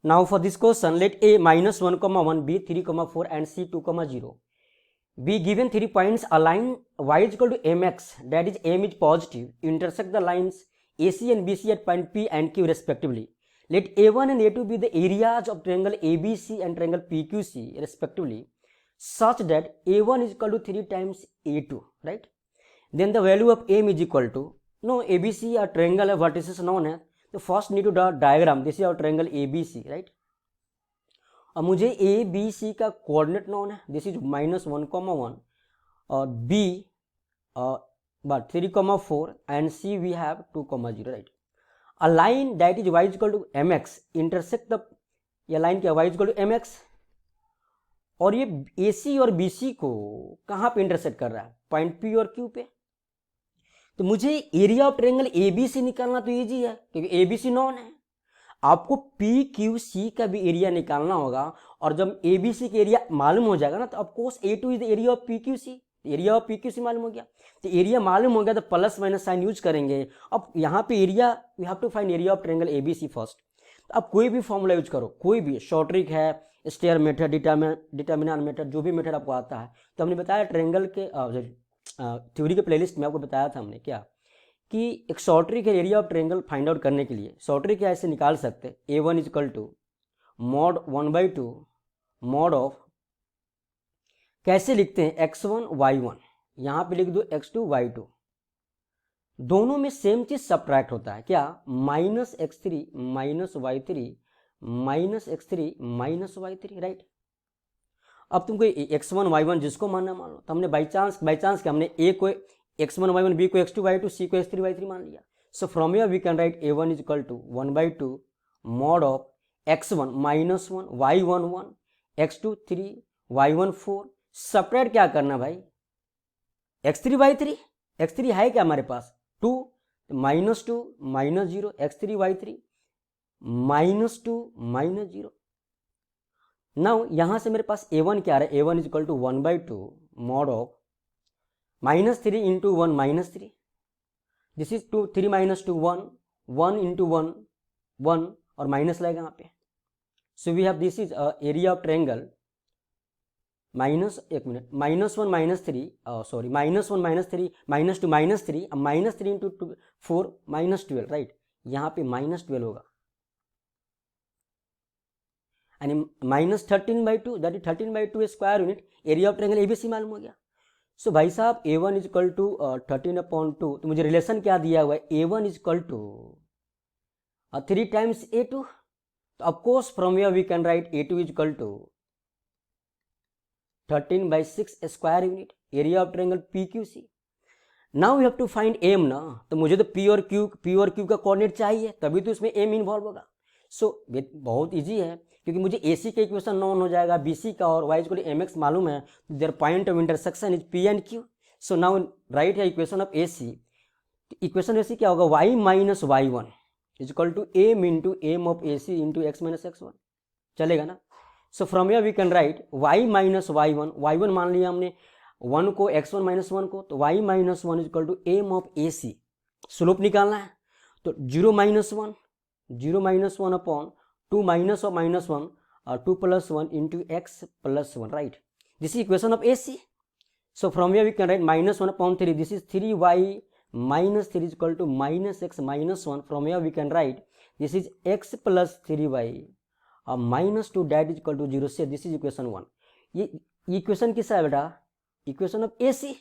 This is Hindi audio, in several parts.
Now for this question, let a minus 1 comma 1, b 3 comma 4 and c 2 comma 0 be given 3 points. Align y is equal to mx, that is m is positive, intersect the lines AC and BC at point P and Q respectively. Let A1 and A2 be the areas of triangle ABC and triangle PQC respectively, such that A1 is equal to 3 times A2, right? Then the value of M is equal to, no, ABC are triangle of vertices known as, तो first need to draw diagram. This is our triangle ABC, right. अब मुझे ABC का कोऑर्डिनेट नोन है. दिस इज -1,1 और B but 3,4 and C we have 2,0, right. A line that is y is equal to mx intersect the, ये लाइन क्या y is equal to mx, और ये AC और BC को कहाँ पे इंटरसेक्ट कर रहा है? पॉइंट P और Q पे. तो मुझे एरिया ऑफ ट्रायंगल ABC निकालना तो इजी है क्योंकि ABC नॉन है. आपको PQC का भी एरिया निकालना होगा, और जब ABC का एरिया मालूम हो जाएगा ना तो of course A2 is the area of PQC. Area of PQC मालूम हो गया, तो एरिया मालूम हो गया तो प्लस माइनस साइन यूज करेंगे. अब यहाँ पे area we have to find area of triangle ABC first. तो आप कोई भी फॉर्मूला यूज करो, कोई भी, शॉर्ट ट्रिक है, स्टेयर मेथड, डिटर्मिनेंट मेथड, जो भी मेथड आपको आता है. तो हमने बताया ट्रायंगल के थ्योरी के प्लेलिस्ट में आपको बताया था हमने क्या कि एक शॉर्ट ट्रिक है area of triangle find out करने के लिए. शॉर्ट ट्रिक ऐसे निकाल सकते हैं, A1 is equal to mod 1/2 mod of, कैसे लिखते हैं, x1 y1, यहाँ पे लिख दो x2 y2. दोनों में सेम चीज सब्ट्रैक्ट होता है क्या, -x3 -y3 -x3 -y3, right. अब तुमको x1 y1 जिसको मानना मान लो. तो हमने बाई चांस के हमने A को x1 y1, B को x2 y2, C को x3 y3 मान लिया. So from here we can write A1 is equal to 1/2 mod of x1 -1 y1 1 x2 3 y1 4. Subtract क्या करना भाई, x3 y3, x3 है क्या हमारे पास 2, -2 -0 x3 y3 -2 -0. नाउ यहां से मेरे पास A1 क्या आ रहा है, A1 is equal to 1/2 mod of -3 into 1 -3. This is 2 3 -2 1 1 into 1 1 और माइनस लगेगा यहाँ पे. So we have this is area of triangle -1 -3 sorry -1 -3 -2 -3 -3 into 4 -12, right. यहाँ पे -12 होगा यानी -13/2, that is 13/2 square unit. Area of triangle ABC मालूम हो गया. सो भाई साहब A1 इज इक्वल टू 13/2. तो मुझे रिलेशन क्या दिया हुआ है, A1 is equal to 3 times A2. तो of course from here we can write A2 is equal to 13/6 square unit, area of triangle PQC. Now we have to find M ना. तो मुझे तो P और Q का कोऑर्डिनेट चाहिए, तभी तो इसमें M इन्वॉल्व होगा. सो बहुत इजी है क्योंकि मुझे AC का इक्वेशन नॉन हो जाएगा, BC का, और y इक्वल टू mx मालूम है. Their point of intersection is P and Q. So now write है equation of AC. Equation AC क्या होगा, y minus y1 is equal to m into m of AC into x minus x1. चलेगा ना. So from here we can write y minus y1 मान लिया हमने, 1 को x1 माइनस 1 को, तो y minus 1 is equal to M of AC. Slope निकालना है तो 0 - 1 अपॉन 2 माइनस और -1 और 2 + 1 into x + 1, right. This is equation of AC. So from here we can write -1 upon 3, this is 3y - 3 is equal to -x - 1. From here we can write this is x + 3y और -2 दैट इज इक्वल टू 0 से. This is equation 1. ये इक्वेशन किसका है बेटा, इक्वेशन ऑफ AC.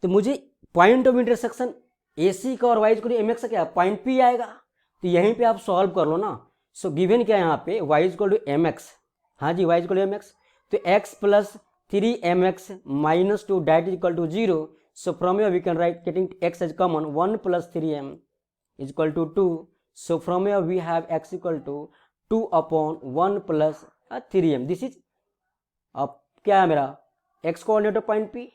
तो मुझे पॉइंट ऑफ इंटरसेक्शन AC का और y इक्वल टू mx का क्या, पॉइंट P आएगा. तो यहीं पे आप सॉल्व कर लो ना. सो गिवन क्या है यहाँ पे, y इक्वल टू mx, हाँ जी y इक्वल टू mx. तो x + 3mx - 2 that is equal to 0. So from here we can write getting x as common 1 + 3m is equal to 2. So from here we have x equal to 2 upon 1 + 3m. This is अब क्या है मेरा x coordinate of point P.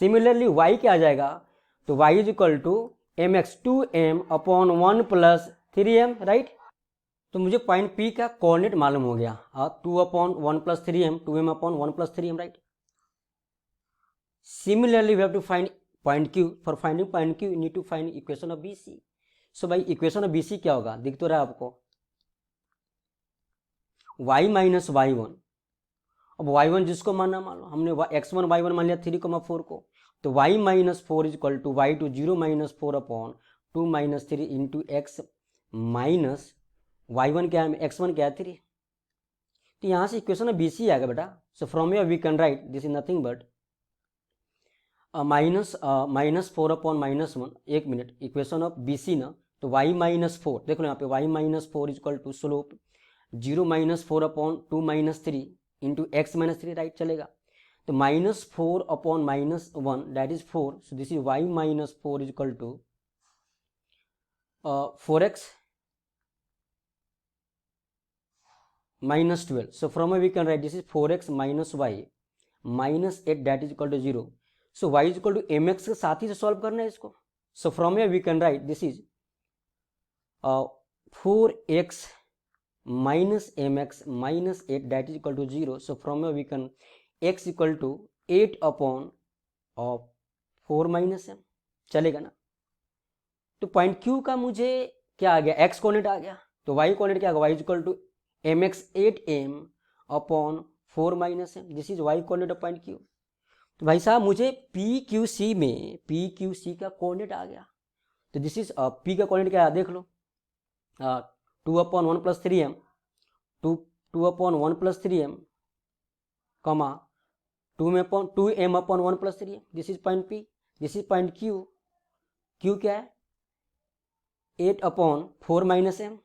Similarly y क्या आ जाएगा, तो y is equal to mx 2m upon 1 + 3m, right. तो मुझे पॉइंट P का कोऑर्डिनेट मालूम हो गया, 2 upon 1 + 3m, 2m upon 1 + 3m, right. Similarly we have to find point Q. For finding point Q you need to find equation of BC. So भाई इक्वेशन ऑफ BC क्या होगा, दिख तो रहा है आपको, y माइनस वाई वन। अब y1 जिसको मानना मान लो, हमने x1 y1 मान लिया 3,4 को, तो y minus 4 is equal to y2 0 minus 4 upon 2 minus 3 into x minus y1 क्या है, x1 क्या है 3। तो यहाँ से इक्वेशन में बी सी आएगा बेटा। So from here we can write this is nothing but minus 4 upon minus 1, एक minute, equation of B C ना, तो y माइनस 4 देख लो यहाँ पे y minus 4 is equal to slope 0 minus 4 upon 2 minus 3 into x minus 3, right चलेगा। तो minus 4 upon minus 1 that is 4, so this is y minus 4 is equal to 4x minus 12. So from here we can write this is 4x minus y minus 8 that is equal to 0. So y is equal to mx के साथ ही से सॉल्व करना है इसको। So from here we can write this is 4x minus mx minus 8 that is equal to 0. So from here we can x equal to 8 upon 4 minus m, चलेगा ना। तो पॉइंट Q का मुझे क्या आ गया, x कोऑर्डिनेट आ गया, तो y कोऑर्डिनेट क्या होगा, y equal to mx 8m upon 4 minus m, this is y coordinate of point Q। तो भाई साहब मुझे PQC में PQC का कोऑर्डिनेट आ गया, तो दिस इज P का कोऑर्डिनेट क्या है देख लो, 2 upon 1 plus 3m, 2 upon 1 plus 3m कमा 2m upon 1 plus 3m, this is point P, this is point Q। Q क्या है 8 अपॉन 4 माइनस m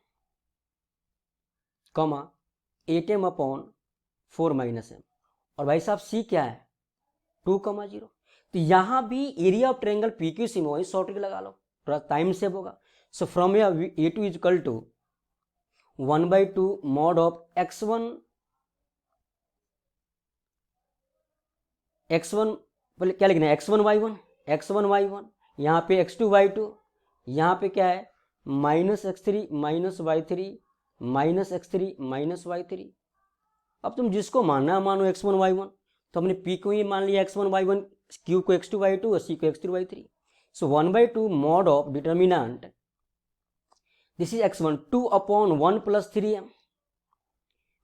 कमा 8m अपॉन 4 माइनस m, और भाई साहब C क्या है 2,0। तो यहाँ भी एरिया ऑफ ट्रायंगल PQC में वही शॉर्ट लगा लो, थोड़ा टाइम सेव होगा। So from A2 is equal to 1/2 mod of x1 पहले क्या लिखना है x1 y1, यहाँ पे x2 y2, यहाँ पे क्या है minus x3 minus y3 minus x3 minus y3। अब तुम जिसको मानना मानो x1 y1, तो हमने P को ही मान लिया x1 y1, Q को x2 y2 और C को x3 y3। So 1/2 mod of determinant, this is x1 2 upon 1 plus 3m,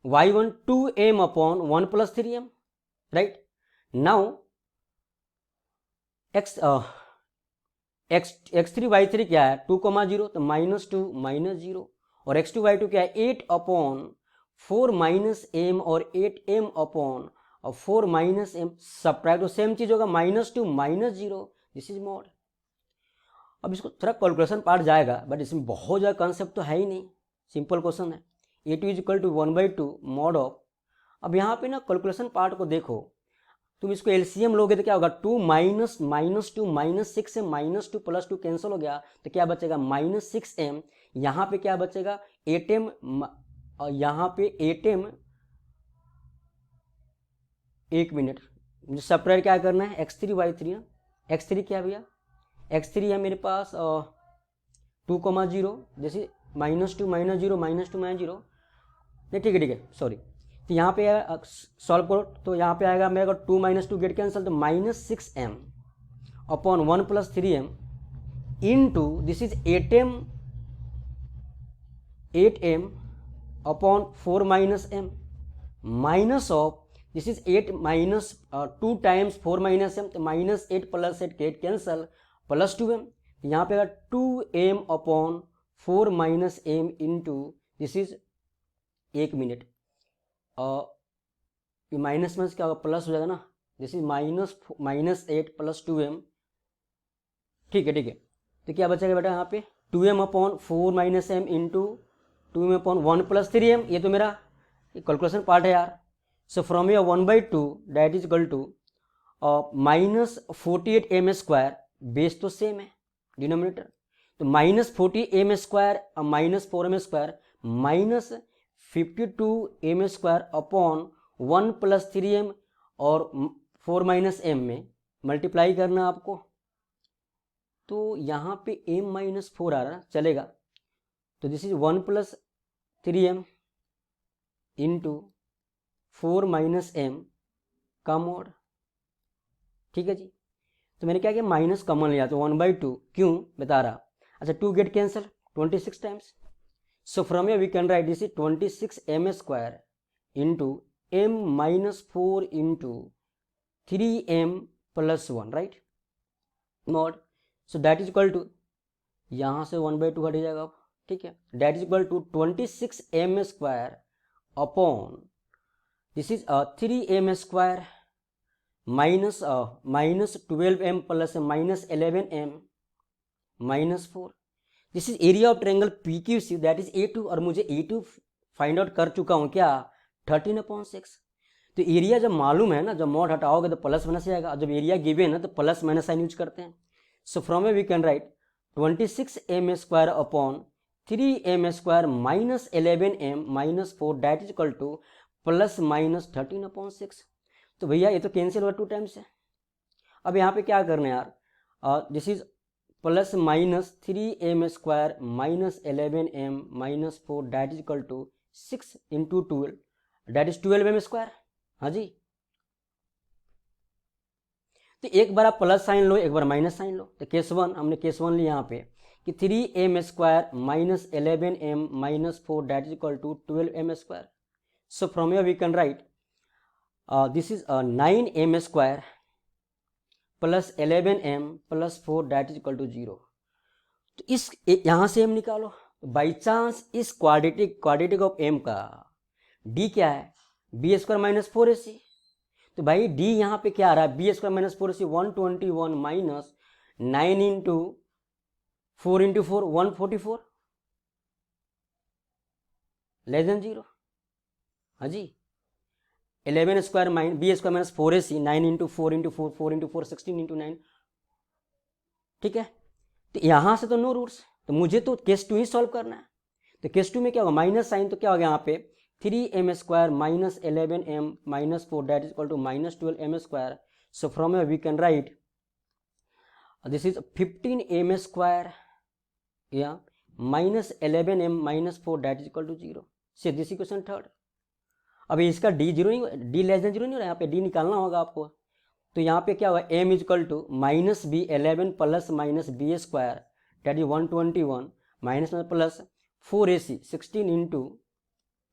y1 2m upon 1 plus 3m, right. Now x3 y3 क्या है 2,0, तो माइनस 2 माइनस 0, और x2 y2 क्या है 8 अपॉन 4 माइनस m और 8m upon 4 minus m, subtract, तो सेम चीज होगा minus 2 minus 0, this is mod. अब इसको थोड़ा कैलकुलेशन पार्ट जाएगा, बट इसमें बहुत ज़्यादा कंसेप्ट तो है ही नहीं, सिंपल क्वेश्चन है। A2 is equal to 1/2 mod of, अब यहाँ पे ना कैलकुलेशन पार्ट को देखो, तुम इसको एलसीएम लोगे तो क्या होगा 2 minus 2 minus 6m minus 2 plus 2 cancel हो गया, तो क्या बचेगा माइनस 6m, यहाँ पे क्या बचेगा 8m, और यहाँ पे 8m, एक मिनट मुझे सब्ट्रैक्ट क्या करना है x3 y3 ना, x3 क्या भैया x3 है मेरे पास 2,0, जैसे माइनस 2 माइनस 0 माइनस 2 माइनस 0, नहीं ठीक है सॉरी, तो यहाँ पे सॉल्व करो, तो यहाँ पे आएगा मेरे को 2 माइनस 2 गेट कैंसिल, तो minus 6m upon 1 plus 3m into this is 8m upon 4 minus m minus of this is 8 minus 2 times 4 minus m, तो minus 8 plus 8 get cancel plus 2m, यहाँ पे अगर 2m upon 4 minus m into this is, एक मिनट, ये माइनस में क्या होगा प्लस हो जाएगा ना, this is minus 8 plus 2m, ठीक है, तो क्या बचेगा बेटा यहाँ पे 2m upon 4 minus m into 2m upon 1 plus 3m, ये तो मेरा कैलकुलेशन पार्ट है यार। So from your 1/2 that is equal to minus 48m square, base तो सेम है डिनोमिनेटर, तो minus 40m square minus 4m square minus 52m square upon 1 plus 3m और 4 माइनस m में मल्टीप्लाई करना आपको, तो यहाँ पे m माइनस 4 आ रहा चलेगा, तो this is 1 plus 3m into 4 minus m का मोड, ठीक है जी। तो मैंने क्या किया माइनस कॉमन लिया, तो 1/2 क्यों बता रहा, अच्छा 2 get cancel 26 times, so from here we can write this is 26m square into m minus 4 into 3m plus 1, right mod. So that is equal to, यहाँ से 1/2 हट जाएगा, ठीक है, that is equal to 26m square upon this is 3m square minus 12m plus minus 11m minus 4। This is area of triangle PQC, that is A2, और मुझे A2 फाइंड आउट कर चुका हूँ क्या, 13/6। तो एरिया जब मालूम है ना, जब मॉड हटाओगे तो प्लस माइनस आएगा, जब एरिया गिवन है तो प्लस माइनस साइन यूज करते हैं। So from A V can right 26m square upon 3m square minus 11m minus 4 that is equal two plus minus 13/6। तो भैया ये तो कैंसिल हुआ 2 टाइम्स है। अब यहाँ पे क्या करना है यार, this is plus minus 3m square minus 11m minus 4 that is equal to 6 into 12 that is 12m square. हाँ जी, तो एक बार आप प्लस साइन लो, एक बार माइनस साइन लो। तो केस 1, हमने केस 1 लिया यहाँ पे कि 3m square minus 11m minus 4 that is equal to 12m square. So from here we can write this is 9m square plus 11m plus 4 that is equal to 0। तो इस यहाँ से m निकालो। बाई चांस इस क्वाड्रेटिक ऑफ m का d क्या है, बी स्क्वायर माइनस 4ac। तो भाई d यहाँ पे क्या आ रहा है, B square minus 4ac 121 minus 9 into 4 into 4 144 less than 0। हाँ जी, 11 square minus B square minus 4ac 9 into 4 into 4 4 into 4 16 into 9, ठीक है। तो यहाँ से तो नो रूट्स, तो मुझे तो केस 2 ही सॉल्व करना है। तो केस 2 में क्या होगा, माइनस साइन, तो क्या होगा यहाँ पे 3m square minus 11m minus 4 that is equal to minus 12m square. So from here we can write this is 15m square या minus 11m minus 4 that is equal to 0। से दिस इक्वेशन थर्ड। अभी इसका d 0 नहीं, d लेस देन 0 नहीं हो रहा, यहाँ पे d निकालना होगा आपको। तो यहाँ पे क्या होगा, m is equal to minus B 11 plus minus B square that is 121 minus plus 4ac 16 into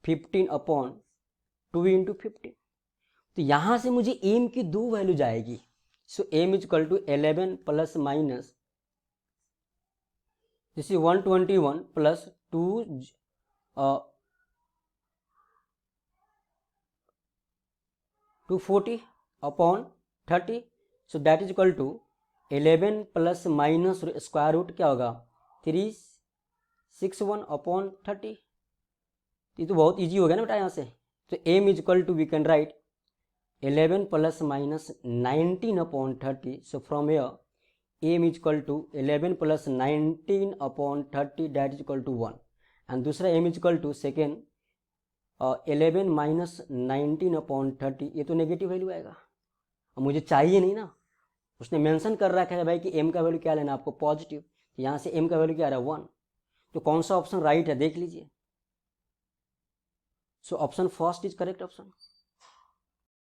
15 upon 2 into 15। तो यहाँ से मुझे m की 2 वैल्यू जाएगी। So m is equal to 11 plus minus this is 121 plus 240 upon 30। So that is equal to 11 plus minus square root क्या होगा 361 अपॉन 30। ये तो बहुत इजी हो गया ना बेटा यहाँ से। तो m is equal to we can write 11 plus minus 19 upon 30। So from here m is equal to 11 plus 19 upon 30 that is equal to 1। And दूसरा m is equal to second 11 minus 19 upon 30, ये तो नेगेटिव वैल्यू आएगा, और मुझे चाहिए नहीं ना। उसने मेंशन कर रखा है भाई कि m का वैल्यू क्या लेना आपको, पॉजिटिव। यहाँ से m का वैल्यू क्या आ रहा है 1। तो कौन सा ऑप्शन राइट है देख लीजिए। So option first is correct option.